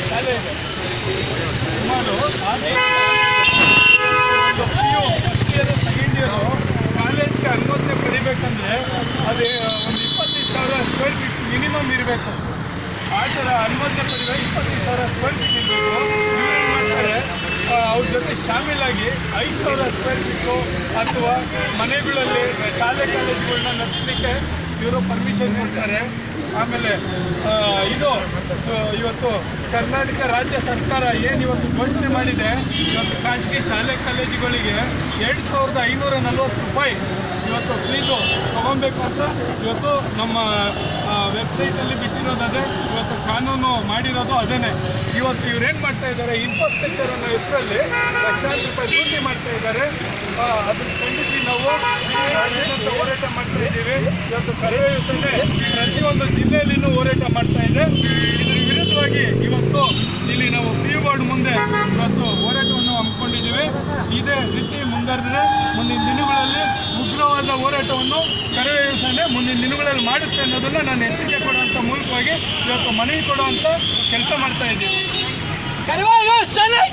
ಶಾಲೆ ಇದೆ. ಸುಮಾರು ಸೆಕೆಂಡ್ ಇಯರು ಕಾಲೇಜ್ಗೆ ಅನುಮೋದನೆ ಪಡಿಬೇಕಂದ್ರೆ ಅದು ಒಂದು 25,000 ಸ್ಕ್ವೇರ್ ಫೀಟ್ ಮಿನಿಮಮ್ ಇರಬೇಕು. ಆ ಥರ ಅನುಮೋದನೆ ಪಡಿಬೇಕು. 25,000 ಸ್ಕ್ವೇರ್ ಫೀಟ್ ಇರಬೇಕು. ಇವ್ರೇನು ಮಾಡ್ತಾರೆ, ಅವ್ರ ಜೊತೆ ಶಾಮೀಲಾಗಿ 5,000 ಸ್ಕ್ವೇರ್ ಫೀಟು ಅಥವಾ ಮನೆಗಳಲ್ಲಿ ಶಾಲೆ ಕಾಲೇಜುಗಳನ್ನ ನಡೆಸಲಿಕ್ಕೆ ಇವರು ಪರ್ಮಿಷನ್ ಕೊಡ್ತಾರೆ. ಆಮೇಲೆ ಇದು ಇವತ್ತು ಕರ್ನಾಟಕ ರಾಜ್ಯ ಸರ್ಕಾರ ಏನು ಇವತ್ತು ಘೋಷಣೆ ಮಾಡಿದೆ, ಇವತ್ತು ಖಾಸಗಿ ಶಾಲೆ ಕಾಲೇಜುಗಳಿಗೆ 2,540 ರೂಪಾಯಿ ಇವತ್ತು ಫೀಸು ತೊಗೊಬೇಕು ಅಂತ ಇವತ್ತು ನಮ್ಮ ವೆಬ್ಸೈಟಲ್ಲಿ ಬಿಟ್ಟಿರೋದು. ಇವತ್ತು ಕಾನೂನು ಮಾಡಿರೋದು ಅದೇನೆ. ಇವತ್ತು ಇವ್ರೇನು ಮಾಡ್ತಾ ಇದ್ದಾರೆ, ಇನ್ಫ್ರಾಸ್ಟ್ರಕ್ಚರ್ ಅನ್ನೋ ಹೆಸರಲ್ಲಿ ಲಕ್ಷಾಂತರ ರೂಪಾಯಿ ಲೂಟಿ ಮಾಡ್ತಾ ಇದ್ದಾರೆ. ಅದನ್ನು ಖಂಡಿಸಿ ನಾವು ರಾಜ್ಯಾದ್ಯಂತ ಹೋರಾಟ ಮಾಡ್ತಾ ಇದ್ದೀವಿ. ಇವತ್ತು ಕರವೇ ಸಂಘ ಪ್ರತಿಯೊಂದು ಜಿಲ್ಲೆಯಲ್ಲಿನೂ ಹೋರಾಟ ಮಾಡ್ತಾ ಇದೆ. ಇದರ ವಿರುದ್ಧವಾಗಿ ಇವತ್ತು ಇಲ್ಲಿ ನಾವು PU ಬೋರ್ಡ್ ಮುಂದೆ ಇವತ್ತು ಹೋರಾಟವನ್ನು ಹಮ್ಮಿಕೊಂಡಿದ್ದೀವಿ. ಇದೇ ರೀತಿ ಮುಂದುವರೆದರೆ ಮುಂದಿನ ದಿನಗಳಲ್ಲಿ ಉಗ್ರವಾದ ಹೋರಾಟವನ್ನು ಕರವೇ ಸಂಘ ಮುಂದಿನ ದಿನಗಳಲ್ಲಿ ಮಾಡುತ್ತೆ ಅನ್ನೋದನ್ನು ನಾನು ಎಚ್ಚರಿಕೆ ಕೊಡುವಂಥ ಮೂಲಕವಾಗಿ ಇವತ್ತು ಮನವಿ ಕೊಡುವಂಥ ಕೆಲಸ ಮಾಡ್ತಾ ಇದ್ದೀವಿ.